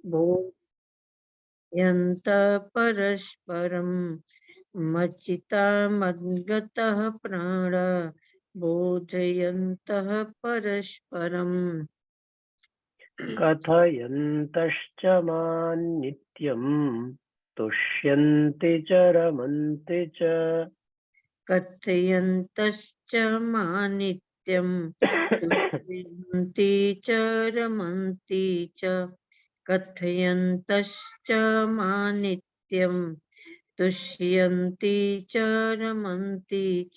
बोधयन्तः परस्परं मच्चित्ता मद्गतः प्राण बोधयन्तः परस्परम् कथयन्तश्च मान्नित्यं तुष्यन्ति च रमन्ति च कथयन्तश्च मानित्यं तुष्यन्ति च रमन्ति च कथयन्तश्च मानित्यं तुष्यन्ति च रमन्ति च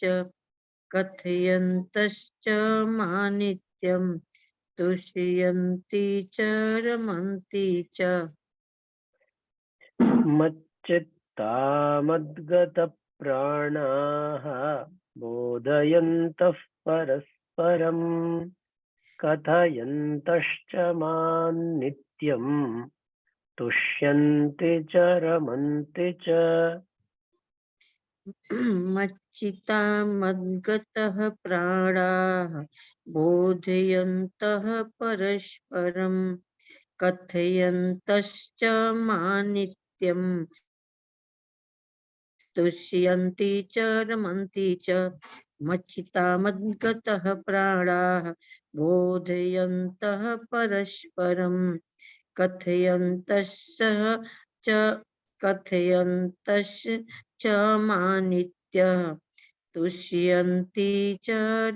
कथयन्तश्च मानित्यं तुष्यन्ति च रमन्ति च मच्चित्ता मद्गतप्राणाः बोधयन्तः परस्परं कथयन्तश्च मान्नित्यं तुष्यन्ति च रमन्ति च मच्चिता मद्गतः प्राणाः बोधयन्तः परस्परं कथयन्तश्च मानित्यं तुष्यन्ति च रमन्ति च मच्चिता मद्गतः प्राणाः बोधयन्तः परस्परं कथयन्तश्च कथयन्तश्च मानित्यः तुष्यन्ति च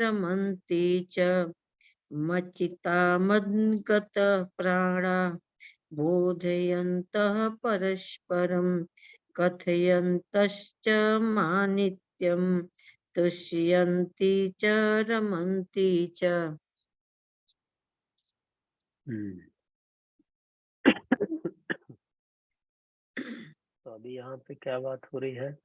रमन्ति च मच्चिता मद्गतः प्राणा बोधयन्तः परस्परं कथयन्तश्च मानित्यं तुष्यन्ति च रमन्ति च। तो अभी यहाँ पे क्या बात हो रही है?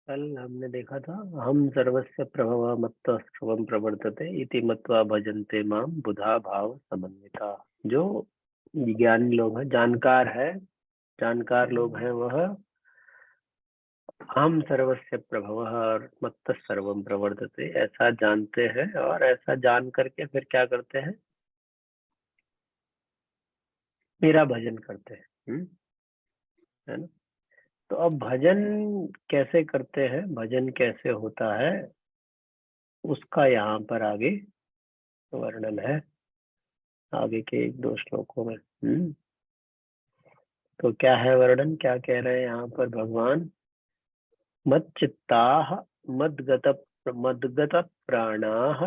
कल हमने देखा था हम सर्वस्य प्रभव मत्तः सर्वं प्रवर्तते इति मत्वा भजन्ते माम बुधा भाव समन्विता। जो ज्ञानी लोग हैं, जानकार लोग हैं, वह हम सर्वस्य प्रभव और मत्तः सर्वं प्रवर्तते ऐसा जानते हैं और ऐसा जान करके फिर क्या करते हैं? मेरा भजन करते हैं। है ना? तो अब भजन कैसे करते हैं, भजन कैसे होता है, उसका यहाँ पर आगे वर्णन है, आगे के एक दो श्लोकों में। तो क्या है वर्णन, क्या कह रहे हैं यहाँ पर भगवान? मच्चित्ताः मद्गत प्राणाः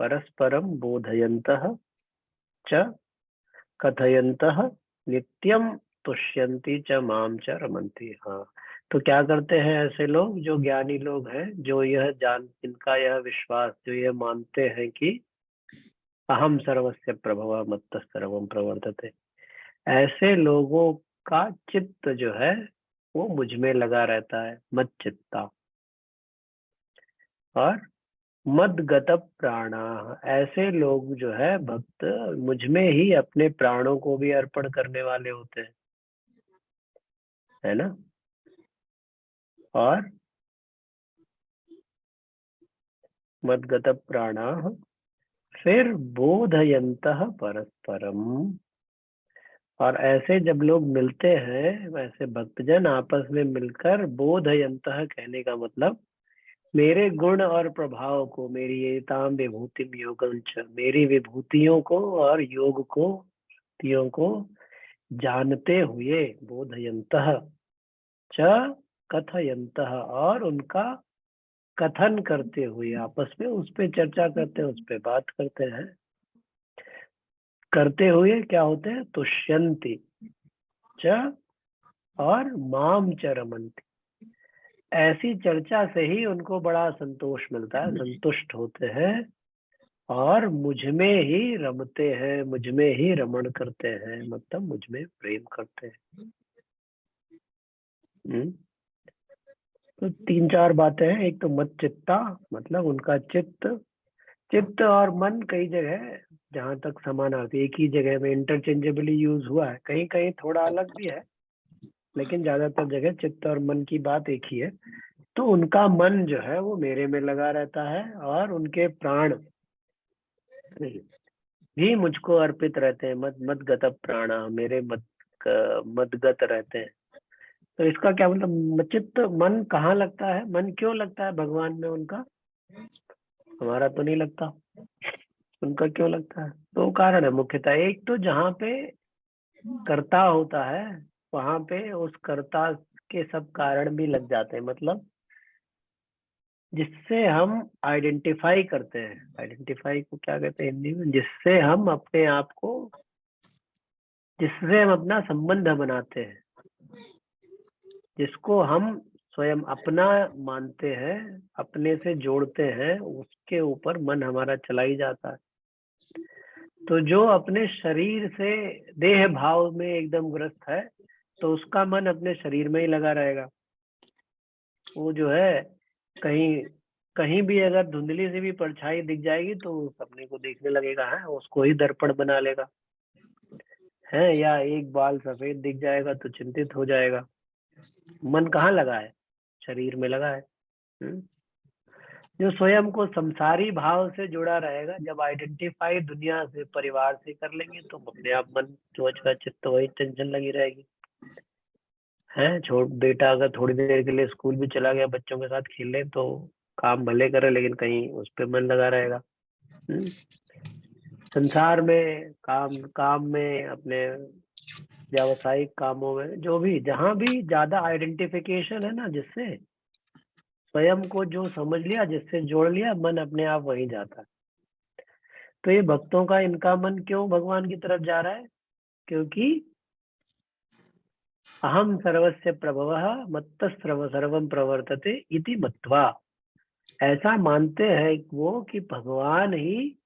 परस्परं बोधयन्तः च कथयन्तः नित्यं तुष्यन्ति च माम च रमन्ति। हाँ, तो क्या करते हैं ऐसे लोग जो ज्ञानी लोग हैं, जो यह इनका यह विश्वास, जो यह मानते हैं कि अहम सर्वस्य प्रभव मत्तः सर्वं प्रवर्तते, ऐसे लोगों का चित्त जो है वो मुझ में लगा रहता है। मच्चित्ता और मदगत प्राणा, ऐसे लोग जो है भक्त मुझ में ही अपने प्राणों को भी अर्पण करने वाले होते हैं, है ना? और मदगत प्राणा फिर बोधयन्तः परस्परम, और ऐसे जब लोग मिलते हैं, वैसे भक्तजन आपस में मिलकर बोधयन्तः कहने का मतलब मेरे गुण और प्रभाव को, मेरी एताम विभूतिम योगं च, मेरी विभूतियों को और योग को, तियों को जानते हुए, बोधयन्तः च कथयन्तः, और उनका कथन करते हुए, आपस में उस पे चर्चा करते हैं, उस पे बात करते हैं, करते हुए क्या होते हैं? तुष्यन्ति च और माम च रमन्ति। ऐसी चर्चा से ही उनको बड़ा संतोष मिलता है, संतुष्ट होते हैं और मुझ में ही रमते हैं, मुझ में ही रमण करते हैं, मतलब मुझ में प्रेम करते हैं। तो तीन चार बातें हैं। एक तो मत चित्ता, मतलब उनका चित्त और मन कई जगह, जहां तक समानार्थी, एक ही जगह में इंटरचेंजेबली यूज हुआ है, कहीं कहीं थोड़ा अलग भी है, लेकिन ज्यादातर जगह चित्त और मन की बात एक ही है। तो उनका मन जो है वो मेरे में लगा रहता है और उनके प्राण भी मुझको अर्पित रहते हैं। मदगत प्राणा, मेरे मदगत रहते हैं। तो इसका क्या मतलब, चित्त मन कहाँ लगता है, मन क्यों लगता है भगवान में उनका? हमारा तो नहीं लगता, उनका क्यों लगता है? दो कारण है मुख्यतः। एक तो जहाँ पे कर्ता होता है वहां पे उस कर्ता के सब कारण भी लग जाते हैं, मतलब जिससे हम आइडेंटिफाई करते हैं। आइडेंटिफाई को क्या कहते हैं हिंदी में? जिससे हम अपने आप को, जिससे हम अपना संबंध बनाते हैं, जिसको हम स्वयं अपना मानते हैं, अपने से जोड़ते हैं, उसके ऊपर मन हमारा चला ही जाता है। तो जो अपने शरीर से देह भाव में एकदम ग्रस्त है तो उसका मन अपने शरीर में ही लगा रहेगा। वो जो है कहीं कहीं भी अगर धुंधली से भी परछाई दिख जाएगी तो अपने को देखने लगेगा, है उसको ही दर्पण बना लेगा, है या एक बाल सफेद दिख जाएगा तो चिंतित हो जाएगा। मन कहाँ लगा है? शरीर में लगा है। जो स्वयं को संसारी भाव से जुड़ा रहेगा, जब आइडेंटिफाई दुनिया से, परिवार से कर लेंगे तो अपने आप मन जो चित्त वही टेंशन लगी रहेगी। है छोट बेटा अगर थोड़ी देर के लिए स्कूल भी चला गया बच्चों के साथ खेलने तो काम भले करे लेकिन कहीं उस पे मन लगा रहेगा। संसार में, काम काम में, अपने व्यावसायिक कामों में, जो भी जहां भी ज्यादा आइडेंटिफिकेशन है ना, जिससे स्वयं को जो समझ लिया, जिससे जोड़ लिया, मन अपने आप वहीं जाता है। तो ये भक्तों का, इनका मन क्यों भगवान की तरफ जा रहा है? क्योंकि अहम सर्वस्य प्रभवः मत्तः सर्वं प्रवर्तते इति मत्वा, ऐसा मानते हैं वो कि भगवान ही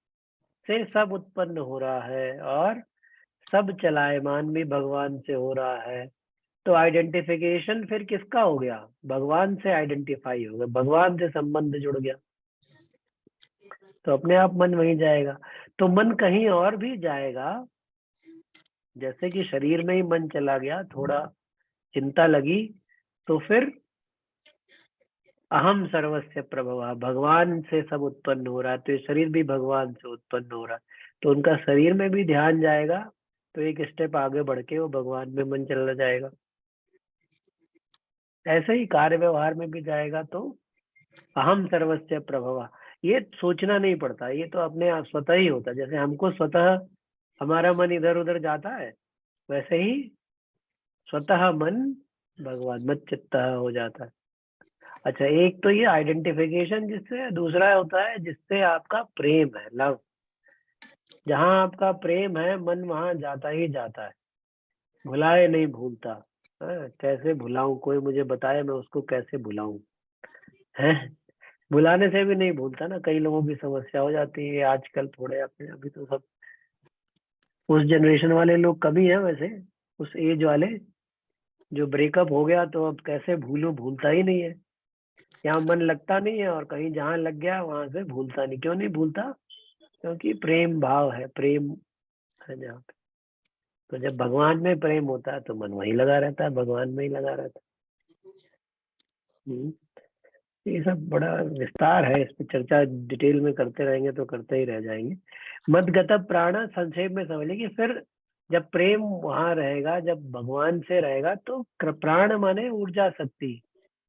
से सब उत्पन्न हो रहा है और सब चलायमान भी भगवान से हो रहा है। तो आइडेंटिफिकेशन फिर किसका हो गया? भगवान से आइडेंटिफाई हो गया, भगवान से संबंध जुड़ गया, तो अपने आप मन वहीं जाएगा। तो मन कहीं और भी जाएगा, जैसे कि शरीर में ही मन चला गया, थोड़ा चिंता लगी तो फिर अहम सर्वस्य प्रभव, भगवान से सब उत्पन्न हो रहा है, तो ये शरीर भी भगवान से उत्पन्न हो रहा है, तो उनका शरीर में भी ध्यान जाएगा, तो एक स्टेप आगे बढ़ के वो भगवान में मन चला जाएगा। ऐसे ही कार्य व्यवहार में भी जाएगा तो अहम सर्वस्य प्रभव, ये सोचना नहीं पड़ता, ये तो अपने आप स्वतः ही होता है। जैसे हमको स्वतः हमारा मन इधर उधर जाता है, वैसे ही स्वतः मन भगवान मत चित्ता हो जाता है। अच्छा, एक तो ये आइडेंटिफिकेशन जिससे, दूसरा होता है जिससे आपका प्रेम है, लव। जहां आपका प्रेम है मन वहां जाता ही जाता है, भुलाए नहीं भूलता। कैसे भुलाऊं, कोई मुझे बताए मैं उसको कैसे भुलाऊं? है भुलाने से भी नहीं भूलता ना, कई लोगों की समस्या हो जाती है आजकल। थोड़े अपने अभी तो सब उस जनरेशन वाले लोग कभी हैं वैसे, उस एज वाले, जो ब्रेकअप हो गया तो अब कैसे भूलूं, भूलता ही नहीं है। यहाँ मन लगता नहीं है और कहीं जहाँ लग गया वहां से भूलता नहीं। क्यों नहीं भूलता? क्योंकि प्रेम भाव है, प्रेम है जहाँ पे। तो जब भगवान में प्रेम होता है तो मन वहीं लगा रहता है, भगवान में ही लगा रहता है। ये सब बड़ा विस्तार है, इस पर चर्चा डिटेल में करते रहेंगे तो करते ही रह जाएंगे। मदगत प्राण, संक्षेप में समझ लीजिए। फिर जब प्रेम वहां रहेगा, जब भगवान से रहेगा, तो प्राण माने ऊर्जा शक्ति,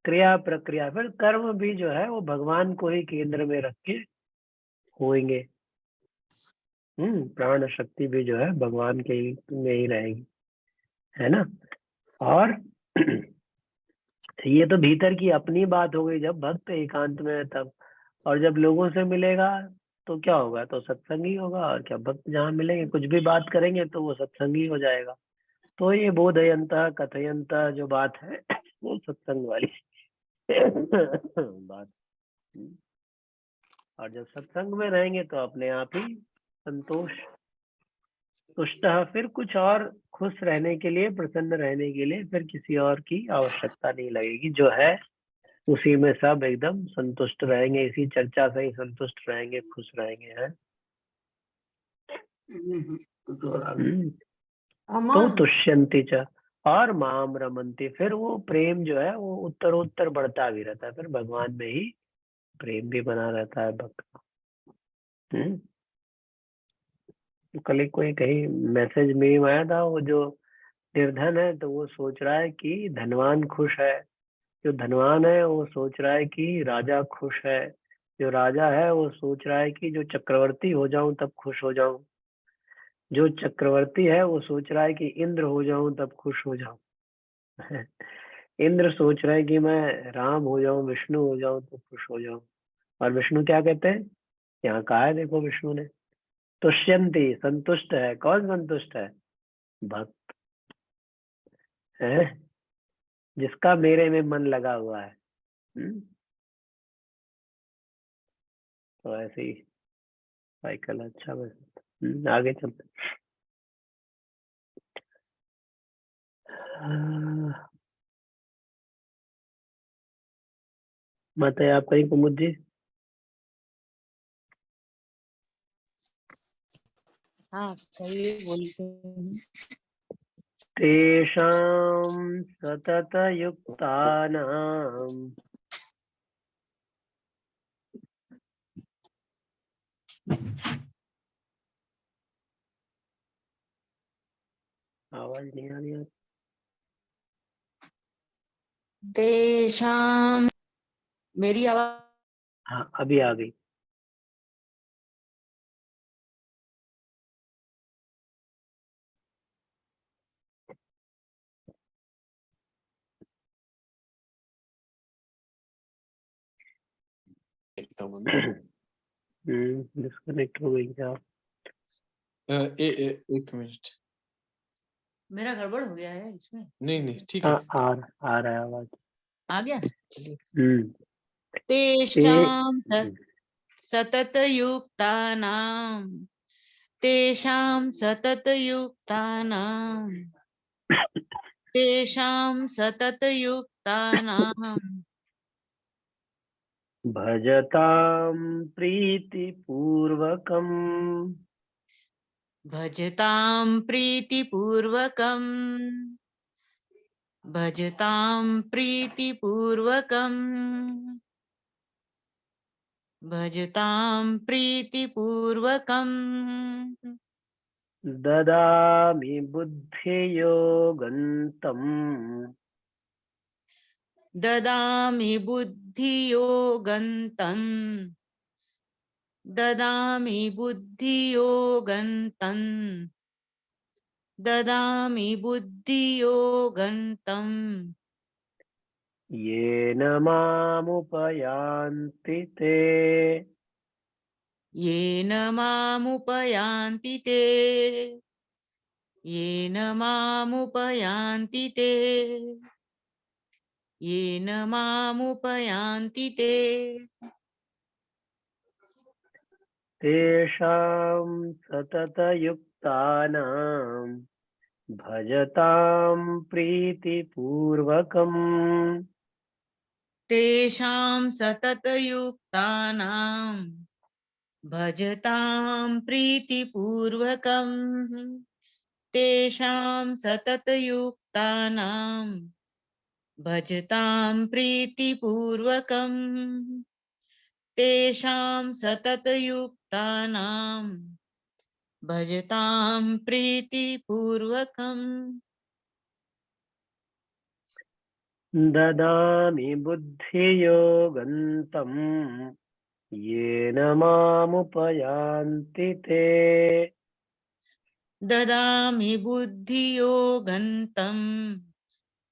क्रिया प्रक्रिया, फिर कर्म भी जो है वो भगवान को ही केंद्र में रख के होंगे। प्राण शक्ति भी जो है भगवान के ही में ही रहेगी, है ना। और ये तो भीतर की अपनी बात हो गई, जब भक्त एकांत में है तब। और जब लोगों से मिलेगा तो क्या होगा? तो सत्संगी होगा। और क्या, भक्त जहाँ मिलेंगे कुछ भी बात करेंगे तो वो सत्संगी हो जाएगा। तो ये बोधयंत कथयंत जो बात है वो सत्संग वाली बात। और जब सत्संग में रहेंगे तो अपने आप ही संतोष, तुष्ट, फिर कुछ और खुश रहने के लिए, प्रसन्न रहने के लिए फिर किसी और की आवश्यकता नहीं लगेगी। जो है उसी में सब एकदम संतुष्ट रहेंगे, इसी चर्चा से ही संतुष्ट रहेंगे, खुश रहेंगे, है। तो तुष्यंति च। और माम रमन्ति, फिर वो प्रेम जो है वो उत्तरोत्तर बढ़ता भी रहता है, फिर भगवान में ही प्रेम भी बना रहता है भक्त का। तो कल एक कोई कहीं मैसेज में आया था, वो जो निर्धन है तो वो सोच रहा है कि धनवान खुश है, जो धनवान है वो सोच रहा है कि राजा खुश है, जो राजा है वो सोच रहा है कि जो चक्रवर्ती हो जाऊं तब खुश हो जाऊं, जो चक्रवर्ती है वो सोच रहा है कि इंद्र हो जाऊं तब खुश हो जाऊं। इंद्र सोच रहा है कि मैं राम हो जाऊं, विष्णु हो जाऊं तो खुश हो जाऊं। और विष्णु क्या कहते हैं, यहाँ कहा है देखो विष्णु ने, तुष्यंती, संतुष्ट है। कौन संतुष्ट है? भक्त है, जिसका मेरे में मन लगा हुआ है। तो ऐसे ही साइकिल अच्छा वैसे। आगे चलते। बताइए आप कहीं कुमुद जी। हाँ कहिए, बोलते हैं। तेषां सततयुक्तानां आवाज नहीं आ रही है। तेषाम, मेरी आवाज हाँ अभी आ गई। डिस्कनेक्ट हो गई क्या? एक मिनट। मेरा गड़बड़ हो गया है इसमें। नहीं ठीक है। आ रहा है आवाज। आ गया, चलिए। ते तेषाम सततयुक्तानां, तेषां सततयुक्तानां, तेषां सततयुक्तानां, भजतां प्रीतिपूर्वकम् भजतां प्रीतिपूर्वकम्, भजतां प्रीतिपूर्वकम्, भजतां प्रीतिपूर्वकम्, ददामि बुद्धियोगन्तम् ददामि बुद्धियोगन्तम्, ददामि बुद्धियोगन्तम्, ददामि बुद्धियोगन्तम्, येन मामुपयान्ति ते येन मामुपयान्ति ते, येन मामुपयान्ति ते, येन मामुपयान्ति ते। तेषां सततयुक्तानां भजतां प्रीतिपूर्वकम् तेषां सततयुक्तानां भजतां प्रीतिपूर्वकम्, तेषां सततयुक्तानां भजतां प्रीतिपूर्वकम्, तेषां सततयुक्तानां भजतां प्रीतिपूर्वकम्। ददामि बुद्धियोगन्तम् येन मामुपयान्ति ते ददामि बुद्धियोगन्तम्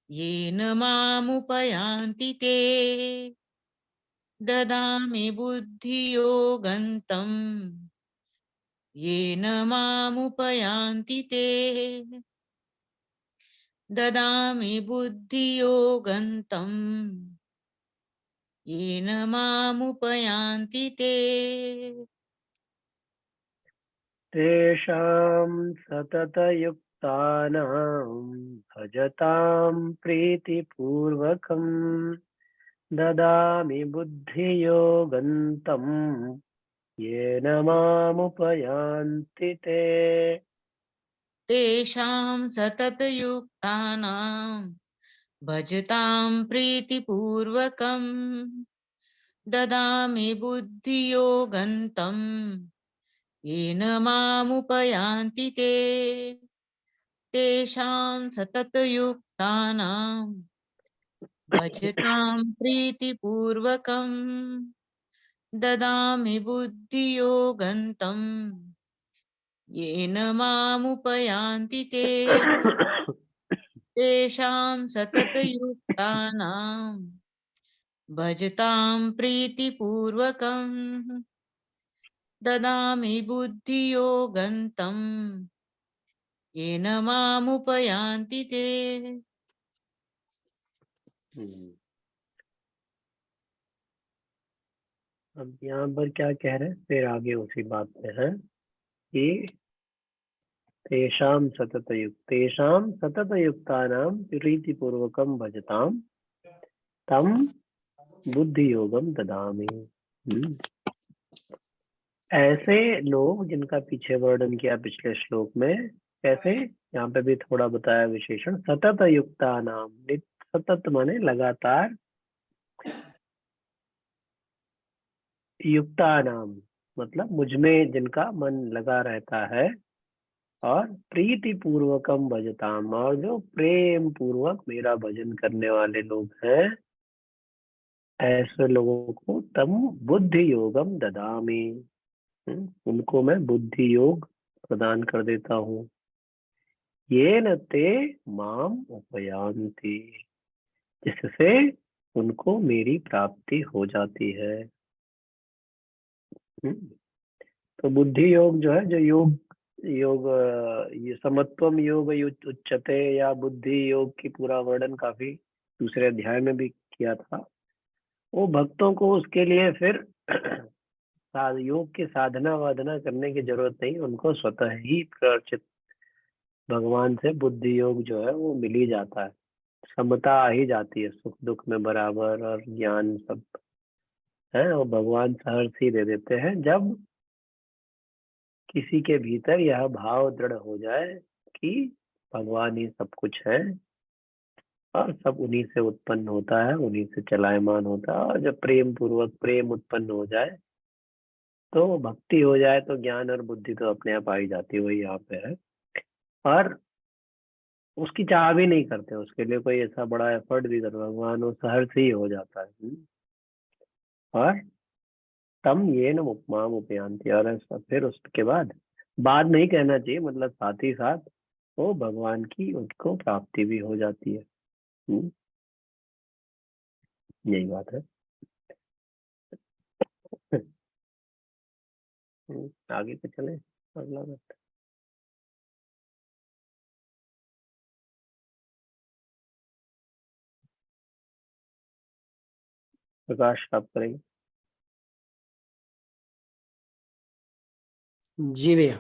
येन मामुपयान्ति ते, ददामि बुद्धियोगन्तम् येन मामुपयान्ति ते, ददामि बुद्धियोगन्तम् येन मामुपयान्ति ते। तेषां सततयुक्तानां भजतां प्रीतिपूर्वकम् ददामि बुद्धियोगन्तम् येन मामुपयान्ति ते तेषां सततयुक्तानां भजतां प्रीतिपूर्वकम् ददामि बुद्धियोगन्तं येन मामुपयान्ति ते तेषां सततयुक्तानां भजतां प्रीतिपूर्वकम् ददामि बुद्धियोगन्तं येन मामुपयान्ति ते तेषां सततयुक्तानां भजतां प्रीतिपूर्वकम् ददामि बुद्धियोगन्तं येन मामुपयान्ति ते। अब यहाँ पर क्या कह रहे हैं, फिर आगे उसी बात में है कि तेषां सततयुक्तानां प्रीतिपूर्वकं भजताम तम बुद्धि योगम ददामि। ऐसे लोग जिनका पीछे वर्णन किया पिछले श्लोक में, कैसे यहाँ पे भी थोड़ा बताया विशेषण, सतत युक्ता नाम, सतत माने लगातार, युक्ता नाम मतलब मुझमें जिनका मन लगा रहता है, और प्रीति पूर्वकम भजताम, और जो प्रेम पूर्वक मेरा भजन करने वाले लोग हैं, ऐसे लोगों को तम बुद्धि योगम ददामि, उनको मैं बुद्धि योग प्रदान कर देता हूँ। येन ते माम उपयान्ति, जिससे उनको मेरी प्राप्ति हो जाती है। तो बुद्धि योग जो है, जो योग ये समत्वम योग उच्चते या बुद्धि योग की पूरा वर्णन काफी दूसरे अध्याय में भी किया था। वो भक्तों को उसके लिए फिर योग की साधना वाधना करने की जरूरत नहीं, उनको स्वतः ही प्रचित भगवान से बुद्धि योग जो है वो मिल ही जाता है, समता आ ही जाती है, सुख दुख में बराबर, और ज्ञान सब है वो भगवान सहर्ष ही दे देते हैं, जब किसी के भीतर यह भाव दृढ़ हो जाए कि भगवान ही सब कुछ है और सब उन्हीं से उत्पन्न होता है, उन्हीं से चलायमान होता है। और जब प्रेम पूर्वक प्रेम उत्पन्न हो जाए, तो भक्ति हो जाए, तो ज्ञान और बुद्धि तो अपने आप आ ही जाती है, वही यहाँ पे है। और उसकी चाह भी नहीं करते, उसके लिए कोई ऐसा बड़ा एफर्ट भी कर, भगवान वो सहर्ष ही हो जाता है। और तम ये न उपमाम उपयांति, और ऐसा फिर उसके बाद नहीं कहना चाहिए, मतलब साथ ही साथ वो भगवान की उनको प्राप्ति भी हो जाती है। यही बात है। आगे पे चले, अगला बात। प्रकाश आप करेंगे। जी भैया।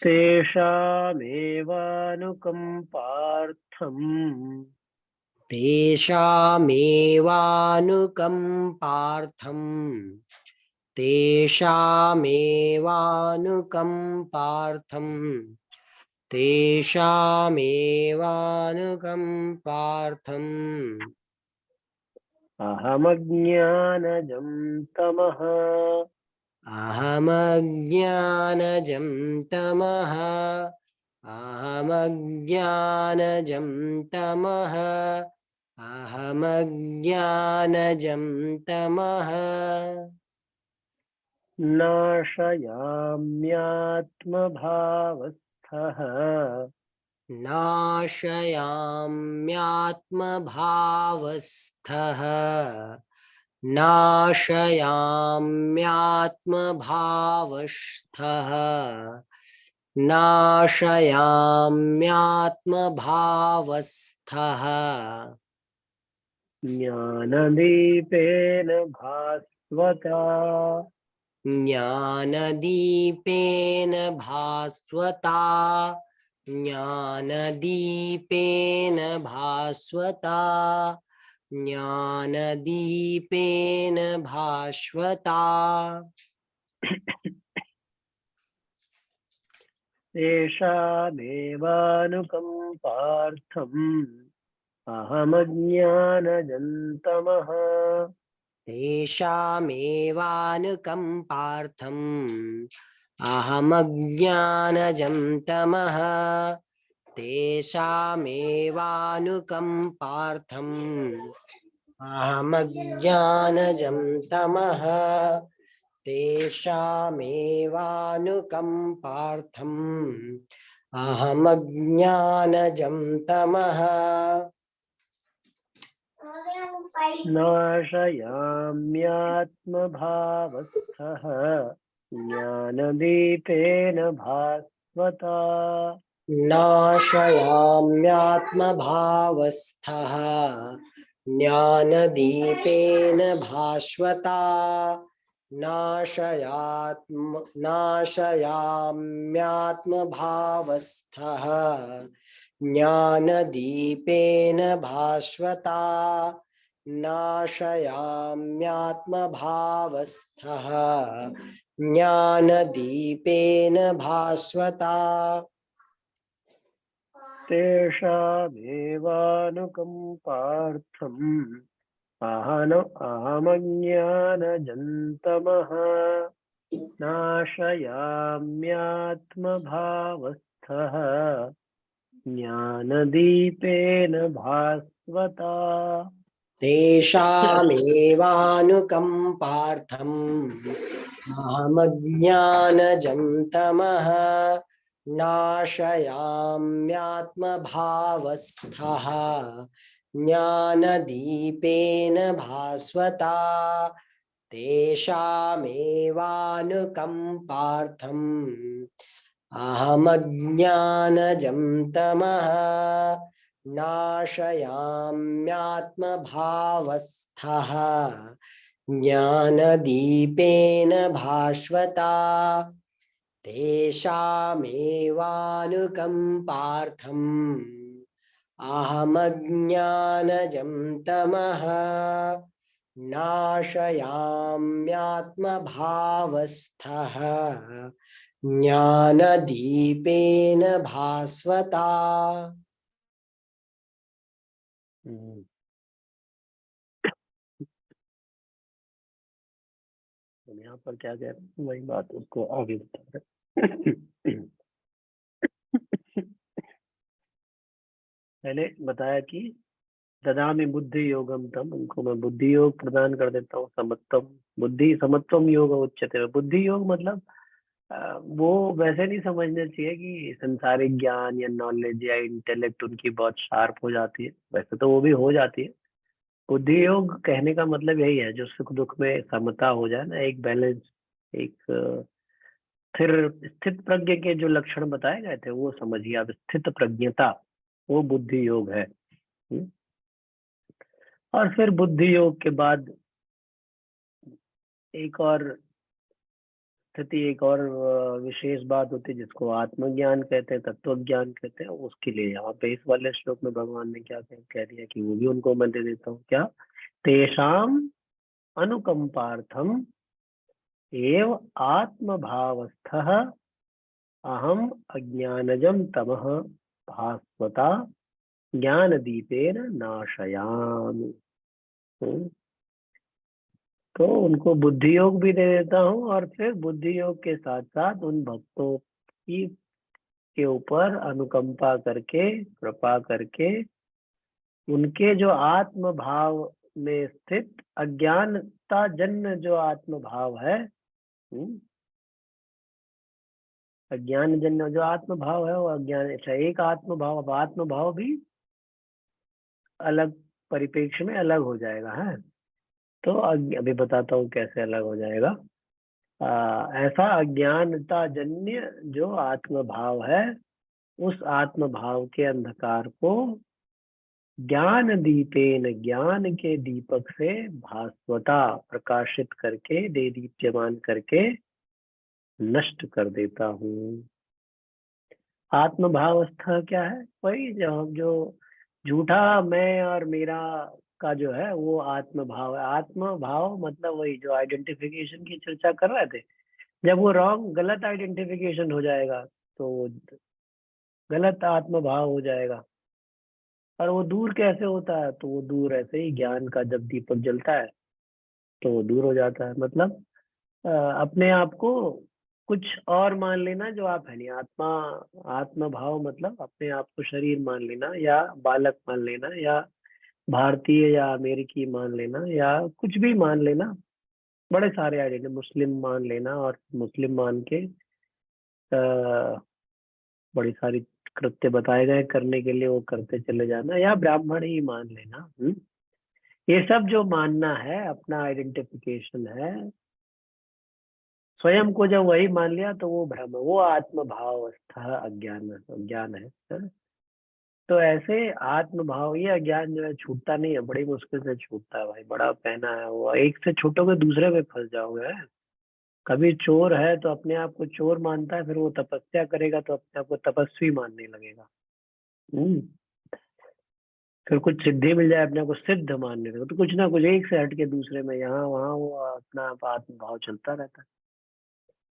तेषामेवानुकम्पार्थम् अहमज्ञानजं तमः अहमज्ञानजं तमः नाशयाम्यात्मभावस्थः नाशयाम्यात्मभावस्थः नाशयाम्यात्मभावस्थः नाशयाम्यात्मभावस्थः ज्ञानदीपेन भास्वता ज्ञानदीपेन भास्वता ज्ञानदीपेन भास्वता ज्ञानदीपेन भास्वता। तेषामेवानुकम्पार्थम् अहमज्ञानजन्तमः तेषामेवानुकम्पार्थम् अहमज्ञानजं तमः तेषामेवानुकम्पार्थम् अहमज्ञानजं तमः तेषामेवानुकम्पार्थम् अहमज्ञानजं तमः नाशयाम्यात्मभावस्थः ज्ञानदीपेन भास्वता नाशयाम्यात्मभावस्थः ज्ञानदीपेन भास्वता नाशयाम्यात्मभावस्थः ज्ञानदीपेन भास्वता नाशयाम्यात्मभावस्थः ज्ञानदीपेन भास्वता तेषामेवानुकम्पार्थम् अहमज्ञानजन्तमः नाशयाम्यात्मभावस्थः ज्ञानदीपेन भास्वता तेषामेवानुकम्पार्थम् अहमज्ञानजं तमः नाशयाम्यात्मभावस्थः ज्ञानदीपेन भास्वता तेषामेवानुकम्पार्थम् अहमज्ञानजं तमः नाशयाम्यात्मभावस्थः ज्ञानदीपेन भास्वता तेषामेवानुकम्पार्थम् अहमज्ञानजं तमः नाशयाम्यात्मभावस्थः ज्ञानदीपेन भास्वता यहाँ पर क्या कह रहे हैं वही बात उसको आगे बता रहे पहले बताया कि ददामि बुद्धि योगम तम, उनको मैं बुद्धि योग प्रदान कर देता हूँ। समत्वम बुद्धि समत्वम योग उच्चते। बुद्धि योग मतलब वो वैसे नहीं समझना चाहिए कि संसारिक ज्ञान या नॉलेज या इंटेलेक्ट उनकी बहुत शार्प हो जाती है, वैसे तो वो भी हो जाती है। बुद्धि योग कहने का मतलब यही है जो सुख दुख में समता हो जाए ना, एक बैलेंस, एक स्थिर स्थित प्रज्ञ के जो लक्षण बताए गए थे वो समझिए आप। स्थित प्रज्ञता वो बुद्धि योग है। और फिर बुद्धि योग के बाद एक और स्थिति, एक और विशेष बात होती है जिसको आत्मज्ञान कहते हैं, तत्व ज्ञान कहते हैं। उसके लिए यहाँ पे इस वाले श्लोक में भगवान ने क्या कह दिया कि वो भी उनको मैं दे देता हूँ। क्या? तेषाम अनुकंपार्थम एव आत्मभावस्थः अहम अज्ञानजम तमः भास्वता ज्ञान दीपेन नाशयामि। तो उनको बुद्धि योग भी दे देता हूँ और फिर बुद्धि योग के साथ साथ उन भक्तों की के ऊपर अनुकंपा करके, कृपा करके, उनके जो आत्म भाव में स्थित अज्ञानता जन्य जो आत्म भाव है, अज्ञान जन्य जो आत्म भाव है वो अज्ञान, अच्छा एक आत्म भाव, अब आत्म भाव भी अलग परिप्रेक्ष्य में अलग हो जाएगा है। तो अभी बताता हूँ कैसे अलग हो जाएगा। ऐसा अज्ञानता जन्य जो आत्म भाव है, उस आत्म भाव के अंधकार को ज्ञान दीपेन, ज्ञान के दीपक से भास्वता, प्रकाशित करके, दे दीप्यमान करके नष्ट कर देता हूँ। आत्मभावस्था क्या है? वही जो झूठा मैं और मेरा का जो है वो आत्म भाव है। आत्म भाव मतलब वही जो आइडेंटिफिकेशन की चर्चा कर रहे थे। जब वो रॉन्ग, गलत आइडेंटिफिकेशन हो जाएगा तो गलत आत्म भाव हो जाएगा। और वो दूर कैसे होता है? तो वो दूर ऐसे ही, ज्ञान का जब दीपक जलता है तो वो दूर हो जाता है। मतलब अपने आप को कुछ और मान लेना जो आप है नहीं। आत्म भाव मतलब अपने आप को शरीर मान लेना, या बालक मान लेना, या भारतीय या अमेरिकी मान लेना, या कुछ भी मान लेना। बड़े सारे आइडेंटिटी, मुस्लिम मान लेना, और मुस्लिम मान के बड़ी सारी कृत्य बताए गए करने के लिए, वो करते चले जाना, या ब्राह्मण ही मान लेना। ये सब जो मानना है अपना आइडेंटिफिकेशन है। स्वयं को जब वही मान लिया तो वो भ्रम है, वो आत्म भाव अवस्था अज्ञान है। तो ऐसे आत्म भाव, ये अज्ञान जो है छूटता नहीं है, बड़ी मुश्किल से छूटता है भाई। बड़ा पहना है वो, एक से छूटोगे दूसरे में फंस जाओगे। कभी चोर है तो अपने आप को चोर मानता है, फिर वो तपस्या करेगा तो अपने आप को तपस्वी मानने लगेगा। हम्म फिर कुछ सिद्धि मिल जाए, अपने आप को सिद्ध मानने लगेगा। तो कुछ ना कुछ एक से हट के दूसरे में, यहाँ वहाँ वो अपना आत्म भाव चलता रहता है।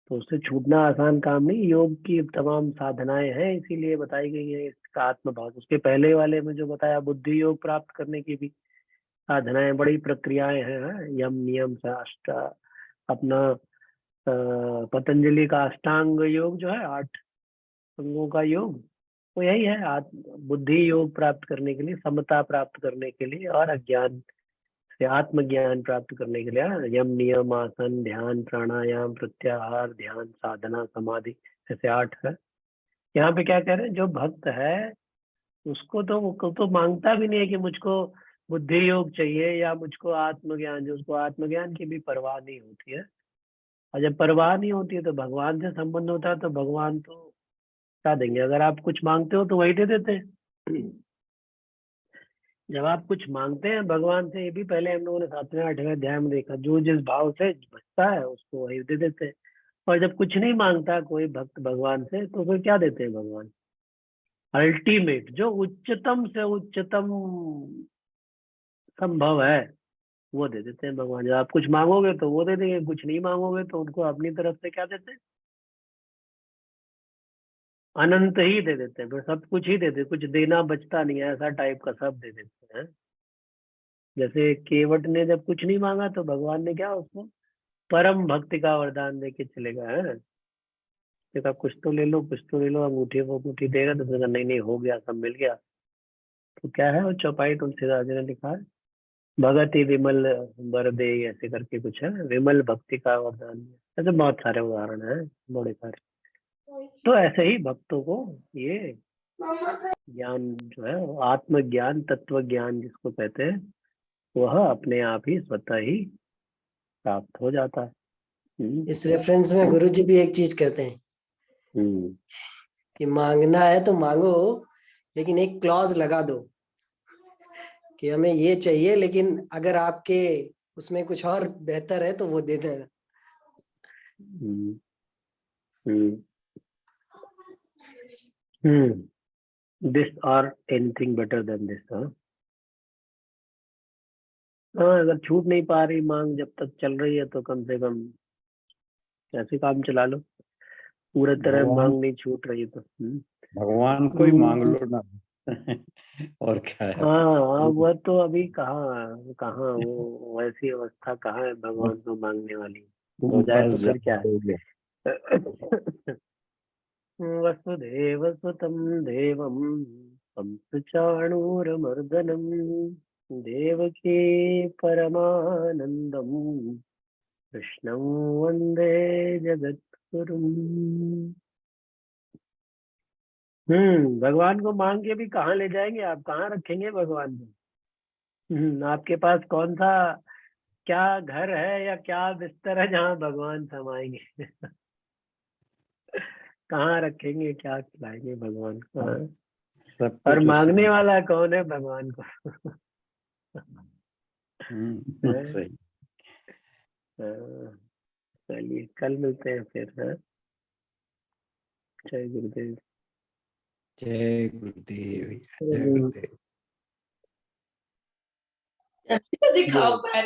तो उससे छूटना आसान काम नहीं। योग की तमाम साधनाएं हैं, इसीलिए बताई गई है इसका आत्म भाव। उसके पहले वाले में जो बताया, बुद्धि योग प्राप्त करने की भी साधनाएं, बड़ी प्रक्रियाएं हैं। यम नियम से अपना पतंजलि का अष्टांग योग जो है, 8 अंगों का योग, तो यही है। बुद्धि योग प्राप्त करने के लिए, समता प्राप्त करने के लिए, और अज्ञान से आत्मज्ञान प्राप्त करने के लिए यम नियम आसन ध्यान प्राणायाम प्रत्याहार ध्यान साधना समाधि, ऐसे 8 है। यहाँ पे क्या कह रहे हैं, जो भक्त है उसको तो, वो तो मांगता भी नहीं है कि मुझको बुद्धि योग चाहिए या मुझको आत्मज्ञान। जो उसको आत्मज्ञान की भी परवाह नहीं होती है। और जब परवाह नहीं होती है तो भगवान से संबंध होता है, तो भगवान तो क्या देंगे? अगर आप कुछ मांगते हो तो वही दे देते हैं। जब आप कुछ मांगते हैं भगवान से, ये भी पहले हम लोगों ने 7वें 8वें अध्याय में देखा, जो जिस भाव से बचता है उसको वही दे देते हैं। और जब कुछ नहीं मांगता कोई भक्त भगवान से, तो फिर क्या देते हैं भगवान? अल्टीमेट, जो उच्चतम से उच्चतम संभव है वो दे देते हैं भगवान। जब आप कुछ मांगोगे तो वो दे देंगे, कुछ नहीं मांगोगे तो उनको अपनी तरफ से क्या देते हैं? अनंत ही दे देते हैं। फिर सब कुछ ही दे देते, कुछ देना बचता नहीं है, ऐसा टाइप का सब दे देते हैं। जैसे केवट ने जब कुछ नहीं मांगा तो भगवान ने क्या उसको परम भक्ति का वरदान दे के चले गए हैं। देखा, कुछ तो ले लो, कुछ तो ले लो, अंगूठी वो अंगूठी देगा तो उसने नहीं नहीं हो गया, सब मिल गया। तो क्या है वो चौपाई तुलसीदास जी ने लिखा है, भगति विमल बर दे, ऐसे करके कुछ है, विमल भक्ति का वरदान। ऐसे बहुत सारे उदाहरण हैं, बड़े सारे। तो ऐसे ही भक्तों को ये ज्ञान जो है, आत्मज्ञान तत्व ज्ञान जिसको कहते हैं, वह अपने आप ही स्वतः ही प्राप्त हो जाता है। इस रेफरेंस में गुरु जी भी एक चीज कहते हैं कि मांगना है तो मांगो, लेकिन एक क्लॉज लगा दो कि हमें ये चाहिए, लेकिन अगर आपके उसमें कुछ और बेहतर है तो वो दे देना। दिस और एनीथिंग बेटर देन दिस। हाँ, अगर छूट नहीं पा रही मांग, जब तक चल रही है, तो कम से कम ऐसे काम चला लो। पूरे तरह मांग नहीं छूट रही है तो भगवान को ही मांग लो ना। और क्या है? हाँ, वह तो अभी कहाँ कहाँ वो वैसी अवस्था कहाँ है भगवान को मांगने वाली। हो जाए तो फिर क्या है। वसुदेव सुतं देवं कंसचाणूरमर्दनं देवकी परमानंदं कृष्णं वंदे जगद्गुरुम्। भगवान को मांग के भी कहाँ ले जाएंगे आप? कहाँ रखेंगे भगवान को? आपके पास कौन सा क्या घर है या क्या बिस्तर है जहाँ भगवान समाएंगे? कहाँ रखेंगे, क्या खिलाएंगे भगवान को? सब और कुछ मांगने वाला कौन है भगवान को? सही। चलिए, कल मिलते हैं फिर। जय गुरुदेव। जय गुरुदेव। जय गुरुदेव। दिखाओ पैर।